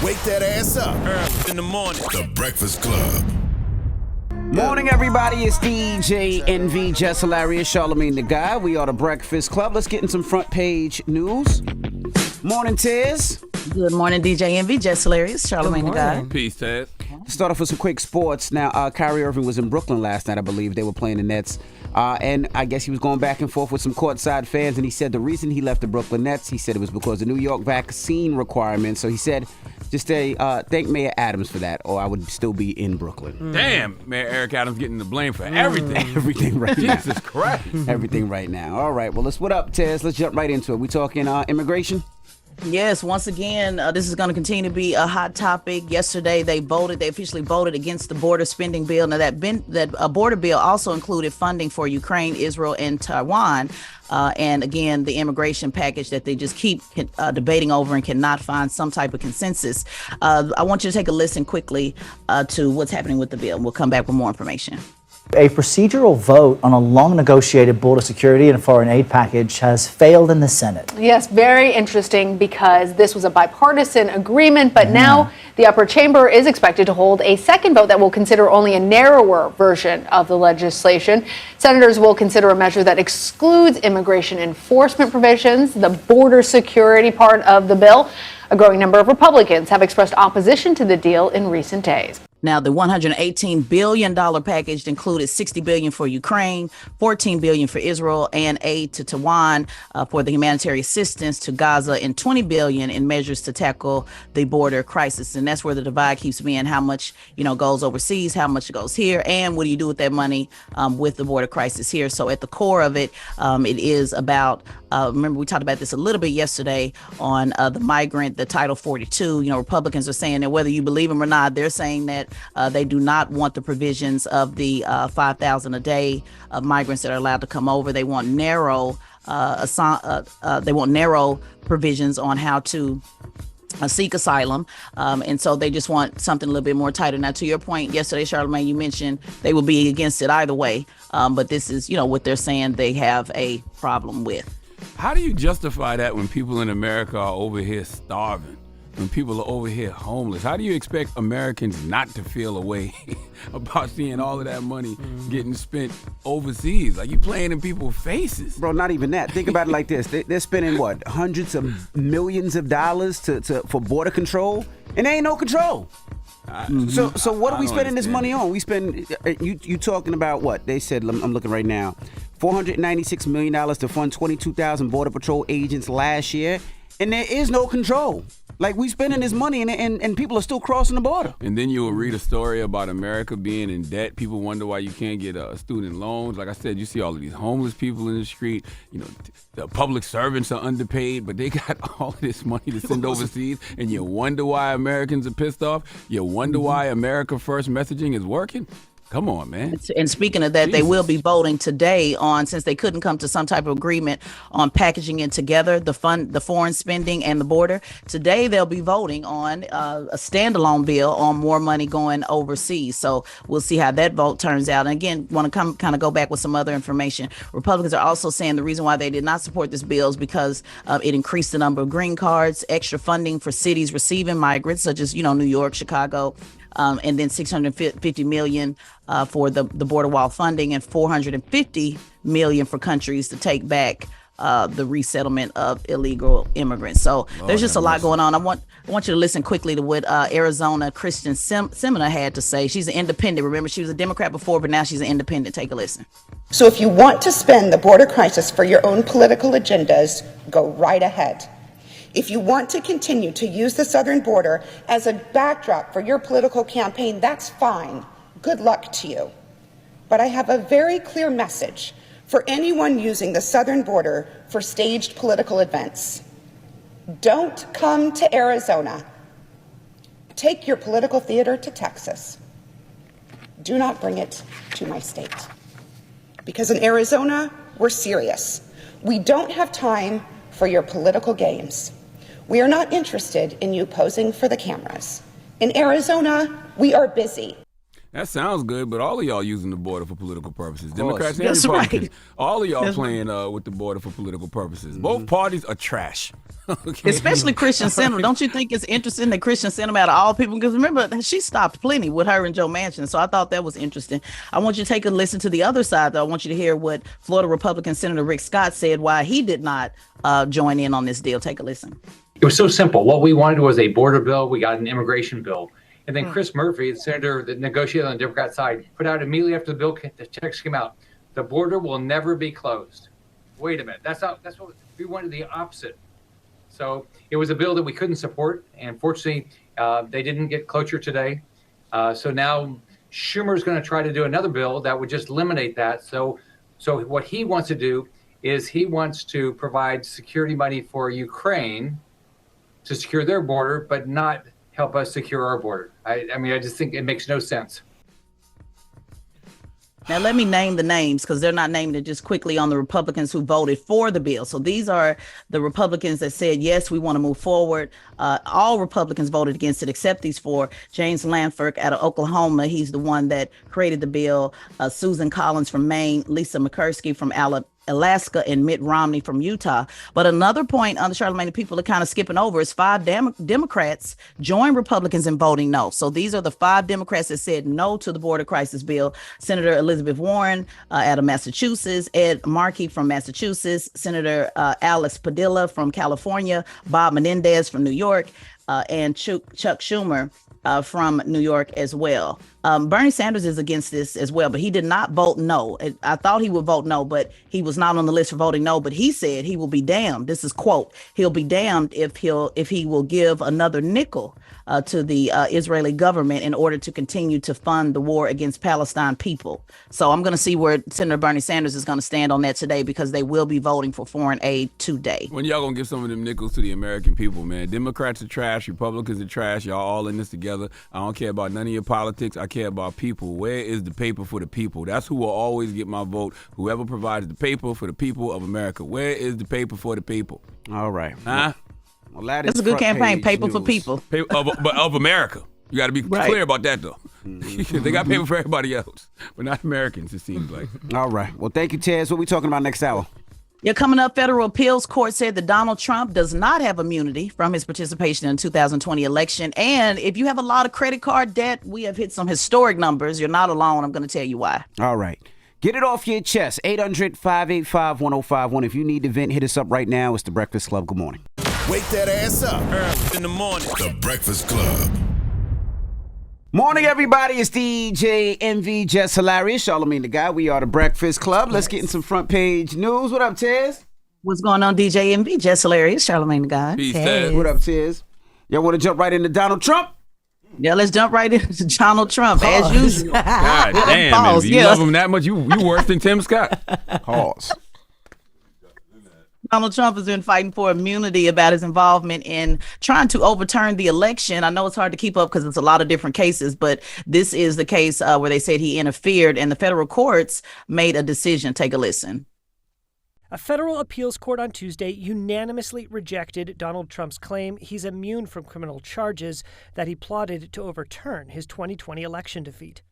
wake that ass up. Early in the morning. The Breakfast Club. Morning, everybody. It's DJ NV, Just Hilarious, Charlamagne the Guy. We are the Breakfast Club. Let's get in some front page news. Morning, Tiz. Good morning, DJ NV, Just Hilarious, Charlamagne the Guy. Peace, Ted. Start off with some quick sports. Now, Kyrie Irving was in Brooklyn last night, I believe. They were playing the Nets. And I guess he was going back and forth with some courtside fans, and he said the reason he left the Brooklyn Nets, he said it was because of the New York vaccine requirements. So he said, just thank Mayor Adams for that, or I would still be in Brooklyn. Damn, Mayor Eric Adams getting the blame for everything. Everything right now. Jesus Christ. Everything right now. All right, well, what up, Tez? Let's jump right into it. We talking immigration? Yes, once again, this is going to continue to be a hot topic. Yesterday, they officially voted against the border spending bill. Now, that border bill also included funding for Ukraine, Israel, and Taiwan. And again, the immigration package that they just keep debating over and cannot find some type of consensus. I want you to take a listen quickly to what's happening with the bill. We'll come back with more information. A procedural vote on a long-negotiated border security and foreign aid package has failed in the Senate. Yes, very interesting because this was a bipartisan agreement, but now the upper chamber is expected to hold a second vote that will consider only a narrower version of the legislation. Senators will consider a measure that excludes immigration enforcement provisions, the border security part of the bill. A growing number of Republicans have expressed opposition to the deal in recent days. Now, the $118 billion package included $60 billion for Ukraine, $14 billion for Israel, and aid to Taiwan for the humanitarian assistance to Gaza, and $20 billion in measures to tackle the border crisis. And that's where the divide keeps being how much, goes overseas, how much goes here, and what do you do with that money with the border crisis here. So at the core of it, it is about, remember we talked about this a little bit yesterday on the migrant, the Title 42. Republicans are saying that whether you believe them or not, they're saying that they do not want the provisions of the 5,000 a day of migrants that are allowed to come over. They want narrow provisions on how to seek asylum. And so they just want something a little bit more tighter. Now, to your point yesterday, Charlamagne, you mentioned they will be against it either way. But this is, what they're saying they have a problem with. How do you justify that when people in America are over here starving? When people are over here homeless? How do you expect Americans not to feel a way about seeing all of that money getting spent overseas? Like, you playing in people's faces. Bro, not even that. Think about it like this. They're spending, hundreds of millions of dollars for border control, and there ain't no control. So what are we spending this money on? We spend, you talking about what? They said, I'm looking right now, $496 million to fund 22,000 Border Patrol agents last year, and there is no control. Like, we spending this money and people are still crossing the border. And then you will read a story about America being in debt. People wonder why you can't get student loans. Like I said, you see all of these homeless people in the street. The public servants are underpaid, but they got all of this money to send overseas. And you wonder why Americans are pissed off. You wonder why America First messaging is working. Come on, man. And speaking of that, Jesus. They will be voting today on, since they couldn't come to some type of agreement on packaging it together, the foreign spending and the border. Today, they'll be voting on a standalone bill on more money going overseas. So we'll see how that vote turns out. And again, want to kind of go back with some other information. Republicans are also saying the reason why they did not support this bill is because it increased the number of green cards, extra funding for cities receiving migrants, such as, New York, Chicago, and then $650 million for the border wall funding, and $450 million for countries to take back the resettlement of illegal immigrants. So there's just a lot going on. I want you to listen quickly to what Arizona Christian Symantha had to say. She's an independent. Remember, she was a Democrat before, but now she's an independent. Take a listen. So if you want to spend the border crisis for your own political agendas, go right ahead. If you want to continue to use the southern border as a backdrop for your political campaign, that's fine. Good luck to you. But I have a very clear message for anyone using the southern border for staged political events. Don't come to Arizona. Take your political theater to Texas. Do not bring it to my state. Because in Arizona, we're serious. We don't have time for your political games. We are not interested in you posing for the cameras. In Arizona, we are busy. That sounds good, but all of y'all using the border for political purposes. Democrats and That's Republicans. right. All of y'all That's playing with the border for political purposes. Both parties are trash. Okay. Especially Christian Center. Don't you think it's interesting that Christian Center, out of all people, because remember, she stopped plenty with her and Joe Manchin. So I thought that was interesting. I want you to take a listen to the other side, though. I want you to hear what Florida Republican Senator Rick Scott said why he did not join in on this deal. Take a listen. It was so simple. What we wanted was a border bill. We got an immigration bill. And then Chris Murphy, the senator that negotiated on the Democrat side, put out immediately after the text came out, the border will never be closed. Wait a minute. That's what we wanted, the opposite. So it was a bill that we couldn't support. And fortunately, they didn't get cloture today. So now Schumer's going to try to do another bill that would just eliminate that. So what he wants to do is he wants to provide security money for Ukraine to secure their border, but not help us secure our border. I mean, I just think it makes no sense. Now, let me name the names because they're not naming it just quickly on the Republicans who voted for the bill. So these are the Republicans that said, yes, we want to move forward. All Republicans voted against it except these four. James Lanford out of Oklahoma. He's the one that created the bill. Susan Collins from Maine, Lisa McCursky from Alaska, and Mitt Romney from Utah. But another point on the Charlamagne people are kind of skipping over is 5 Democrats joined Republicans in voting no. So these are the 5 Democrats that said no to the border crisis bill. Senator Elizabeth Warren out of Massachusetts, Ed Markey from Massachusetts, Senator Alex Padilla from California, Bob Menendez from New York, and Chuck Schumer from New York as well. Bernie Sanders is against this as well, but he did not vote no. I thought he would vote no, but he was not on the list for voting no. But he said he will be damned. This is quote, he'll be damned if he will give another nickel to the Israeli government in order to continue to fund the war against Palestine people. So I'm going to see where Senator Bernie Sanders is going to stand on that today because they will be voting for foreign aid today. When y'all going to give some of them nickels to the American people, man? Democrats are trash. Republicans are trash. Y'all all in this together. I don't care about none of your politics. I care about people. Where is the paper for the people? That's who will always get my vote. Whoever provides the paper for the people of America. Where is the paper for the people? All right. Huh? Well, that That's is a good front campaign. page Paper news. for people. But of America. You got to be Right. clear about that, though. They got paper for everybody else, but not Americans, it seems like. All right. Well, thank you, Tez. What we talking about next hour? Yeah, coming up, federal appeals court said that Donald Trump does not have immunity from his participation in the 2020 election. And if you have a lot of credit card debt, we have hit some historic numbers. You're not alone. I'm going to tell you why. All right. Get it off your chest. 800-585-1051. If you need to vent, hit us up right now. It's The Breakfast Club. Good morning. Wake that ass up early in the morning. The Breakfast Club. Morning, everybody. It's DJ MV, Just Hilarious, Charlamagne the Guy. We are The Breakfast Club. Let's get in some front page news. What up, Tez? What's going on, DJ MV? Just Hilarious, Charlamagne the Guy. Peace, Ted. What up, Tez? Y'all want to jump right into Donald Trump? Yeah, let's jump right into Donald Trump, as usual. God damn, Pause, man. You yeah. love him that much? You worse than Tim Scott. Pause. Donald Trump has been fighting for immunity about his involvement in trying to overturn the election. I know it's hard to keep up because it's a lot of different cases, but this is the case where they said he interfered and the federal courts made a decision. Take a listen. A federal appeals court on Tuesday unanimously rejected Donald Trump's claim he's immune from criminal charges that he plotted to overturn his 2020 election defeat.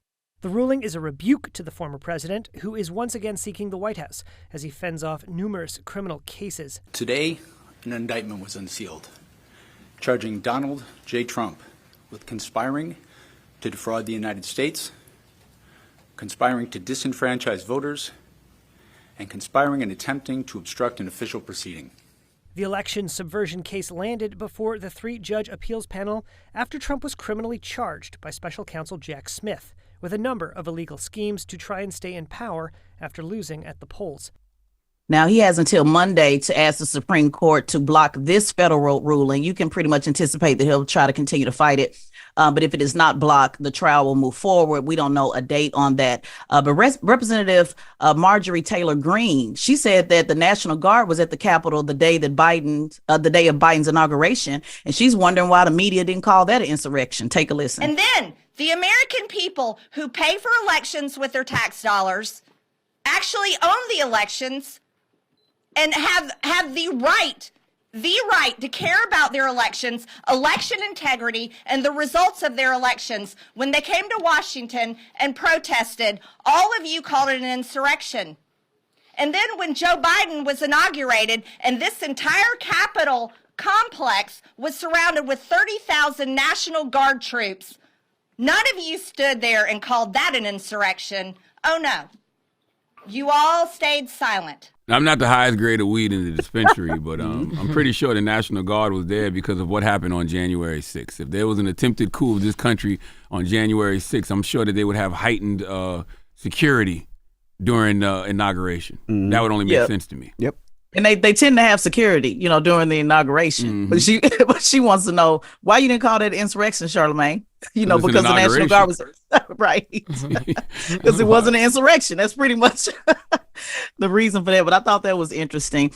The ruling is a rebuke to the former president, who is once again seeking the White House as he fends off numerous criminal cases. Today, an indictment was unsealed, charging Donald J. Trump with conspiring to defraud the United States, conspiring to disenfranchise voters, and conspiring and attempting to obstruct an official proceeding. The election subversion case landed before the 3-judge appeals panel after Trump was criminally charged by special counsel Jack Smith with a number of illegal schemes to try and stay in power after losing at the polls. Now, he has until Monday to ask the Supreme Court to block this federal ruling. You can pretty much anticipate that he'll try to continue to fight it. But if it is not blocked, the trial will move forward. We don't know a date on that. But Representative Marjorie Taylor Greene, she said that the National Guard was at the Capitol the day of Biden's inauguration, and she's wondering why the media didn't call that an insurrection. Take a listen. And then the American people who pay for elections with their tax dollars actually own the elections and have the right the right to care about their elections, election integrity, and the results of their elections. When they came to Washington and protested, all of you called it an insurrection. And then when Joe Biden was inaugurated and this entire Capitol complex was surrounded with 30,000 National Guard troops, none of you stood there and called that an insurrection. Oh, no. You all stayed silent. I'm not the highest grade of weed in the dispensary, but I'm pretty sure the National Guard was there because of what happened on January 6th. If there was an attempted coup of this country on January 6th, I'm sure that they would have heightened security during inauguration. Mm-hmm. That would only make sense to me. Yep. And they tend to have security, during the inauguration. Mm-hmm. But she wants to know why you didn't call that insurrection, Charlamagne. Because the National Guard was right. Because it wasn't an insurrection. That's pretty much the reason for that. But I thought that was interesting.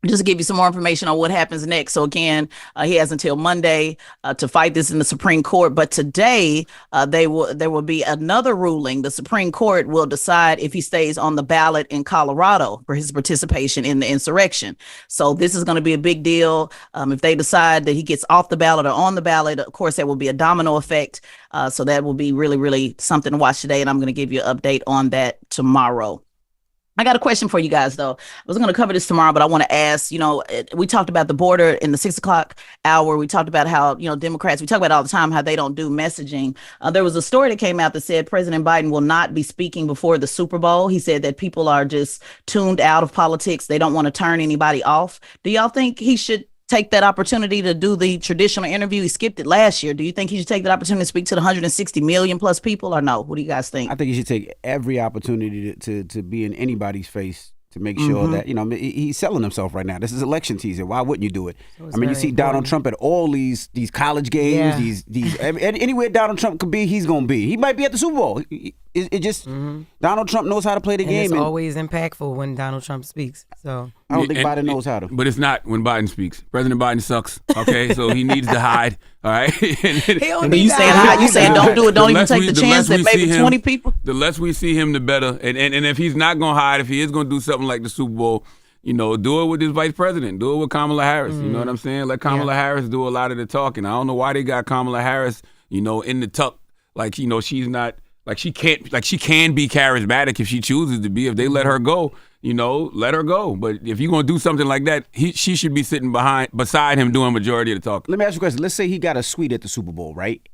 Just to give you some more information on what happens next. So again, he has until Monday to fight this in the Supreme Court. But today, there will be another ruling. The Supreme Court will decide if he stays on the ballot in Colorado for his participation in the insurrection. So this is going to be a big deal. If they decide that he gets off the ballot or on the ballot, of course, there will be a domino effect. So that will be really, really something to watch today. And I'm going to give you an update on that tomorrow. I got a question for you guys, though. I was going to cover this tomorrow, but I want to ask, we talked about the border in the 6 o'clock hour. We talked about how, Democrats, we talk about all the time how they don't do messaging. There was a story that came out that said President Biden will not be speaking before the Super Bowl. He said that people are just tuned out of politics. They don't want to turn anybody off. Do y'all think he should take that opportunity to do the traditional interview? He skipped it last year. Do you think he should take that opportunity to speak to the 160 million plus people or no? What do you guys think? I think he should take every opportunity to be in anybody's face to make sure that, he's selling himself right now. This is election season. Why wouldn't you do it? You see Donald Trump at all these college games, these anywhere Donald Trump could be, he's going to be. He might be at the Super Bowl. It just, Donald Trump knows how to play the game. It's always impactful when Donald Trump speaks. So I don't think Biden knows how to. But it's not when Biden speaks. President Biden sucks. Okay, so he needs to hide. All right. You saying hide? You saying don't do it? Don't even take the chance that maybe 20 people. The less we see him, the better. And if he's not gonna hide, if he is gonna do something like the Super Bowl, do it with his vice president. Do it with Kamala Harris. You know what I'm saying? Let Kamala Harris do a lot of the talking. I don't know why they got Kamala Harris, in the tuck. Like, she's not. Like she can be charismatic if she chooses to be. If they let her go, let her go. But if you're gonna do something like that, she should be sitting beside him doing majority of the talking. Let me ask you a question. Let's say he got a suite at the Super Bowl, right?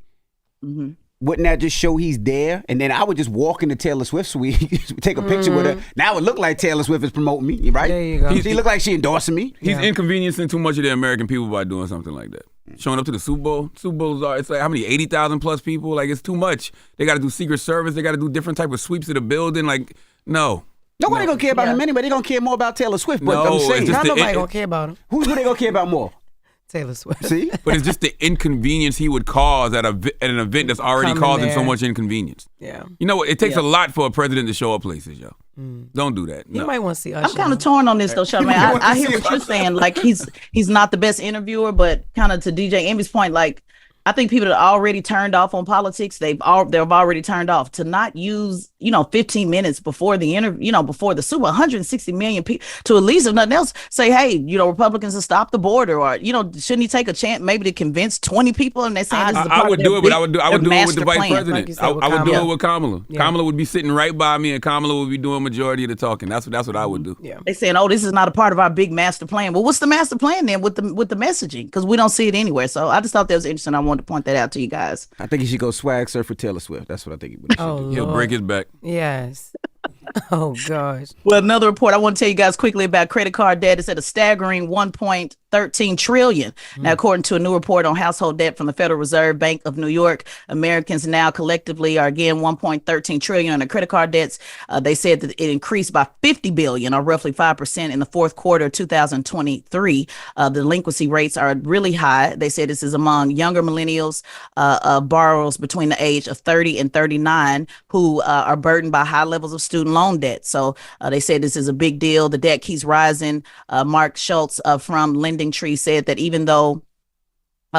Mm-hmm. Wouldn't that just show he's there? And then I would just walk in the Taylor Swift suite, take a picture with her. Now it look like Taylor Swift is promoting me, right? There you go. She look like she endorsing me. He's inconveniencing too much of the American people by doing something like that. Showing up to the Super Bowl. Super Bowls it's like how many, 80,000 plus people? Like, it's too much. They got to do Secret Service. They got to do different type of sweeps of the building. Like, no. Nobody gonna care about him anyway. They gonna care more about Taylor Swift. But I'm saying, nobody gonna care about him. Who they gonna care about more? Taylor Swift. See? But it's just the inconvenience he would cause at an event that's already causing so much inconvenience. Yeah. It takes a lot for a president to show up places, yo. Don't do that. You might want to see Usher. I'm kind of torn on this though, Charlamagne. I hear what you're saying. Like he's not the best interviewer, but kind of to DJ Emmy's point, like I think people that are already turned off on politics, they've already turned off. To not use 15 minutes before the interview, before the Super, 160 million people, to at least if nothing else say, hey, Republicans to stop the border, or shouldn't he take a chance maybe to convince 20 people? And they're saying this is I would do it, but I would do it with the vice president. Like I would do it with Kamala. Yeah. Kamala would be sitting right by me, and Kamala would be doing majority of the talking. That's what I would do. Yeah. They saying, oh, this is not a part of our big master plan. Well, what's the master plan then with the messaging? Because we don't see it anywhere. So I just thought that was interesting. I wanted to point that out to you guys. I think he should go swag surf for Taylor Swift. That's what I think he would do. He'll break his back. Yes. Oh, gosh. Well, another report I want to tell you guys quickly about credit card debt is at a staggering 1.13 trillion. Now, according to a new report on household debt from the Federal Reserve Bank of New York, Americans now collectively are again 1.13 trillion on their credit card debts. They said that it increased by 50 billion, or roughly 5% in the fourth quarter of 2023. The delinquency rates are really high. They said this is among younger millennials, borrowers between the age of 30 and 39 who are burdened by high levels of student loan debt. So they said this is a big deal. The debt keeps rising. Mark Schultz from Lending Tree said that even though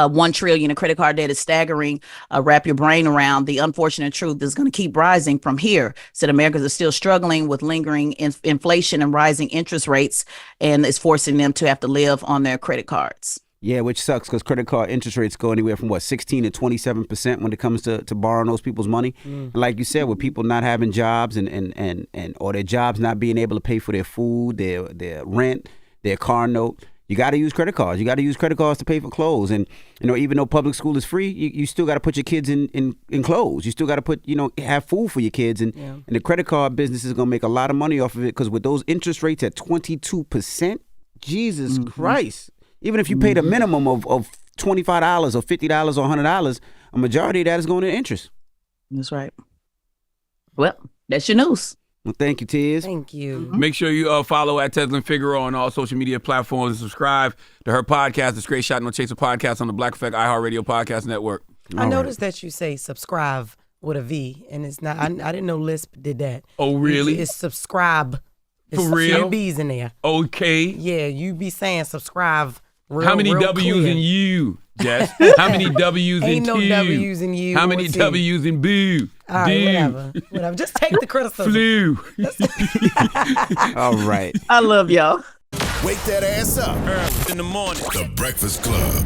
$1 trillion in credit card debt is staggering. Wrap your brain around. The unfortunate truth is going to keep rising from here. Said Americans are still struggling with lingering inflation and rising interest rates, and it's forcing them to have to live on their credit cards. Yeah, which sucks because credit card interest rates go anywhere from 16 to 27% when it comes to borrowing those people's money. And like you said, with people not having jobs and or their jobs not being able to pay for their food, their rent, their car note, you got to use credit cards. You got to use credit cards to pay for clothes. And even though public school is free, you still got to put your kids in clothes. You still got to put have food for your kids. And the credit card business is gonna make a lot of money off of it because with those interest rates at 22%, Jesus Christ. Even if you paid a minimum of $25 or $50 or $100, a majority of that is going to interest. That's right. Well, that's your news. Well, thank you, Tiz. Thank you. Make sure you follow at Teslin Figueroa on all social media platforms and subscribe to her podcast, The Straight Shot No Chaser podcast on the Black Effect iHeartRadio Podcast Network. I noticed that you say subscribe with a V, and it's not. I didn't know Lisp did that. Oh, really? It's subscribe. It's For real? Few B's in there. Okay. Yeah, you be saying subscribe. How many real W's clear. in you, Jess? How many W's in Ain't no you? W's in you. How or many T. W's in boo? All right, whatever. Just take the criticism. Flu. All right. I love y'all. Wake that ass up. Early in the morning. The Breakfast Club.